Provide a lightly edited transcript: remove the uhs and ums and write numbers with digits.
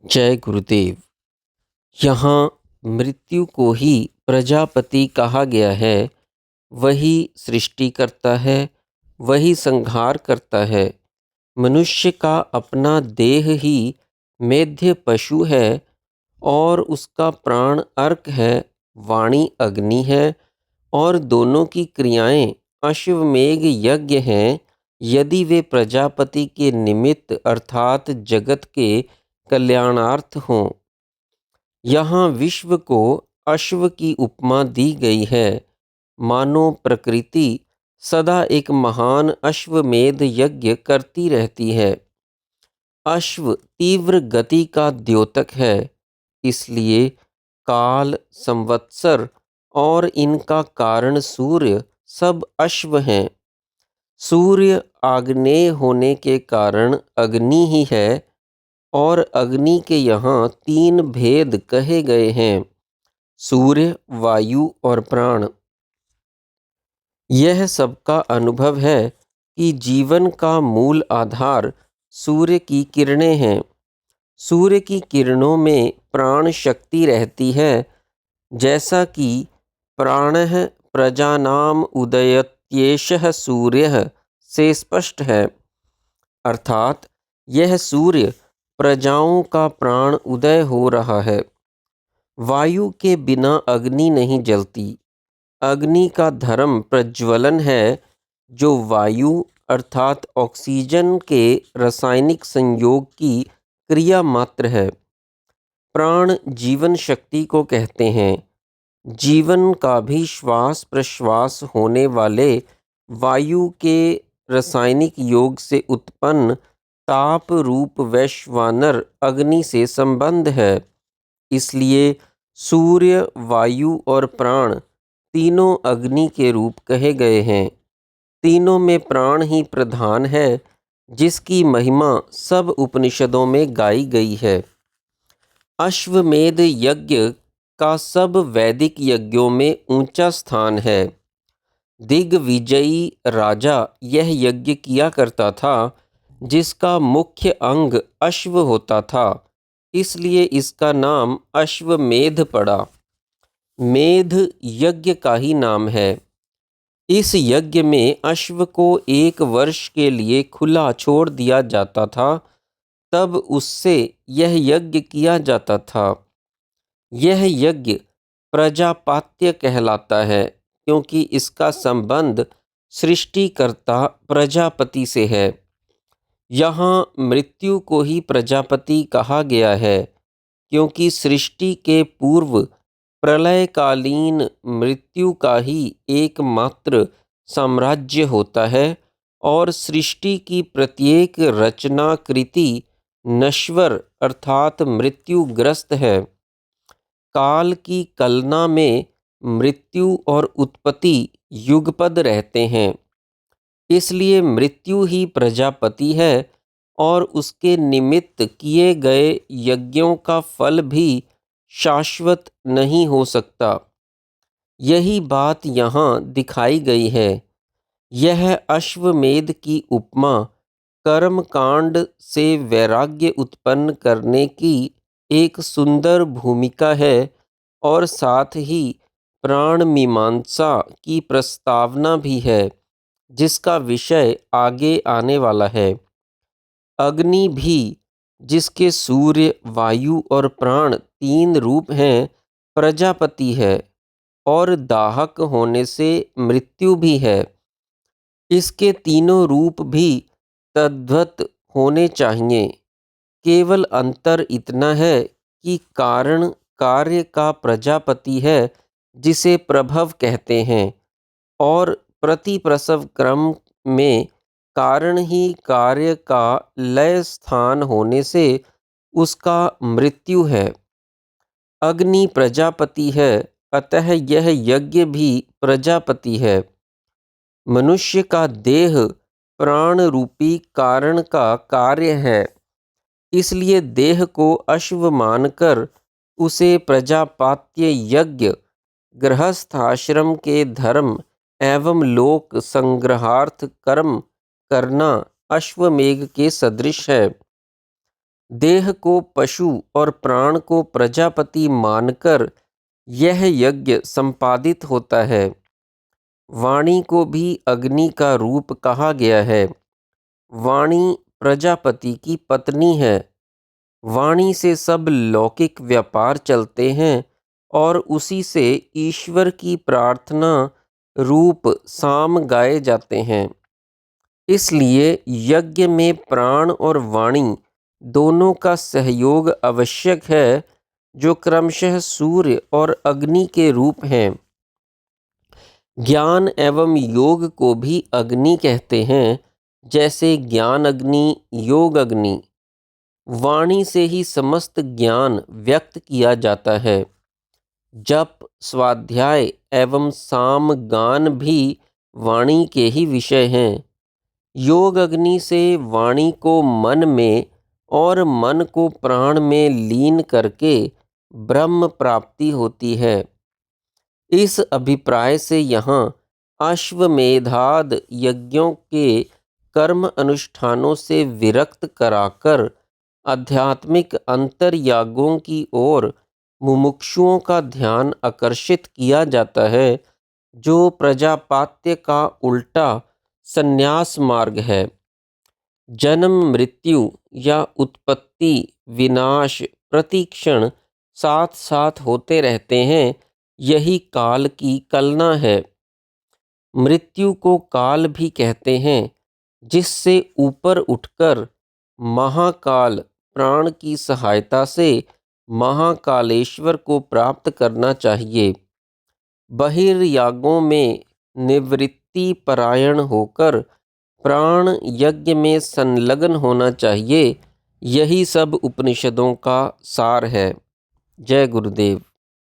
जय गुरुदेव। यहाँ मृत्यु को ही प्रजापति कहा गया है। वही सृष्टि करता है, वही संहार करता है। मनुष्य का अपना देह ही मेध्य पशु है और उसका प्राण अर्क है, वाणी अग्नि है और दोनों की क्रियाएं अश्वमेघ यज्ञ हैं। यदि वे प्रजापति के निमित्त अर्थात जगत के कल्याणार्थ हों। यहाँ विश्व को अश्व की उपमा दी गई है। मानो प्रकृति सदा एक महान अश्वमेध यज्ञ करती रहती है। अश्व तीव्र गति का द्योतक है, इसलिए काल, संवत्सर और इनका कारण सूर्य सब अश्व हैं। सूर्य आग्नेय होने के कारण अग्नि ही है और अग्नि के यहाँ तीन भेद कहे गए हैं: सूर्य, वायु और प्राण। यह सबका अनुभव है कि जीवन का मूल आधार सूर्य की किरणें हैं। सूर्य की किरणों में प्राण शक्ति रहती है, जैसा कि प्राणः प्रजानाम उदयत्येषः सूर्यः से स्पष्ट है। अर्थात यह सूर्य प्रजाओं का प्राण उदय हो रहा है। वायु के बिना अग्नि नहीं जलती। अग्नि का धर्म प्रज्वलन है, जो वायु अर्थात ऑक्सीजन के रासायनिक संयोग की क्रिया मात्र है। प्राण जीवन शक्ति को कहते हैं। जीवन का भी श्वास प्रश्वास होने वाले वायु के रासायनिक योग से उत्पन्न ताप रूप वैश्वानर अग्नि से संबंध है। इसलिए सूर्य, वायु और प्राण तीनों अग्नि के रूप कहे गए हैं। तीनों में प्राण ही प्रधान है, जिसकी महिमा सब उपनिषदों में गाई गई है। अश्वमेध यज्ञ का सब वैदिक यज्ञों में ऊंचा स्थान है। दिग्विजयी राजा यह यज्ञ किया करता था, जिसका मुख्य अंग अश्व होता था, इसलिए इसका नाम अश्वमेध पड़ा। मेध यज्ञ का ही नाम है। इस यज्ञ में अश्व को 1 वर्ष के लिए खुला छोड़ दिया जाता था, तब उससे यह यज्ञ किया जाता था। यह यज्ञ प्रजापात्य कहलाता है, क्योंकि इसका संबंध सृष्टिकर्ता प्रजापति से है। यहाँ मृत्यु को ही प्रजापति कहा गया है, क्योंकि सृष्टि के पूर्व प्रलयकालीन मृत्यु का ही एकमात्र साम्राज्य होता है और सृष्टि की प्रत्येक रचना कृति नश्वर अर्थात मृत्युग्रस्त है। काल की कलना में मृत्यु और उत्पत्ति युगपद रहते हैं, इसलिए मृत्यु ही प्रजापति है और उसके निमित्त किए गए यज्ञों का फल भी शाश्वत नहीं हो सकता। यही बात यहाँ दिखाई गई है। यह अश्वमेध की उपमा कर्म कांड से वैराग्य उत्पन्न करने की एक सुंदर भूमिका है और साथ ही प्राण मीमांसा की प्रस्तावना भी है, जिसका विषय आगे आने वाला है। अग्नि भी, जिसके सूर्य, वायु और प्राण 3 रूप हैं, प्रजापति है और दाहक होने से मृत्यु भी है। इसके तीनों रूप भी तद्वत होने चाहिए। केवल अंतर इतना है कि कारण कार्य का प्रजापति है, जिसे प्रभव कहते हैं, और प्रतिप्रसव क्रम में कारण ही कार्य का लय स्थान होने से उसका मृत्यु है। अग्नि प्रजापति है, अतः यह यज्ञ भी प्रजापति है। मनुष्य का देह प्राण रूपी कारण का कार्य है, इसलिए देह को अश्व मानकर उसे प्रजापात्य यज्ञ, गृहस्थाश्रम के धर्म एवं लोक संग्रहार्थ कर्म करना अश्वमेघ के सदृश है। देह को पशु और प्राण को प्रजापति मानकर यह यज्ञ संपादित होता है। वाणी को भी अग्नि का रूप कहा गया है। वाणी प्रजापति की पत्नी है। वाणी से सब लौकिक व्यापार चलते हैं और उसी से ईश्वर की प्रार्थना रूप साम गाए जाते हैं। इसलिए यज्ञ में प्राण और वाणी दोनों का सहयोग आवश्यक है, जो क्रमशः सूर्य और अग्नि के रूप हैं। ज्ञान एवं योग को भी अग्नि कहते हैं, जैसे ज्ञान अग्नि, योग अग्नि। वाणी से ही समस्त ज्ञान व्यक्त किया जाता है। जप, स्वाध्याय एवं साम गान भी वाणी के ही विषय हैं। योग अग्नि से वाणी को मन में और मन को प्राण में लीन करके ब्रह्म प्राप्ति होती है। इस अभिप्राय से यहाँ अश्वमेधाद यज्ञों के कर्म अनुष्ठानों से विरक्त कराकर आध्यात्मिक अंतर्यागों की ओर मुमुक्षुओं का ध्यान आकर्षित किया जाता है, जो प्रजापात्य का उल्टा संन्यास मार्ग है। जन्म मृत्यु या उत्पत्ति विनाश प्रतिक्षण साथ साथ होते रहते हैं, यही काल की कलना है। मृत्यु को काल भी कहते हैं, जिससे ऊपर उठकर महाकाल प्राण की सहायता से महाकालेश्वर को प्राप्त करना चाहिए। बहिर्यागों में निवृत्ति परायण होकर प्राण यज्ञ में संलग्न होना चाहिए। यही सब उपनिषदों का सार है। जय गुरुदेव।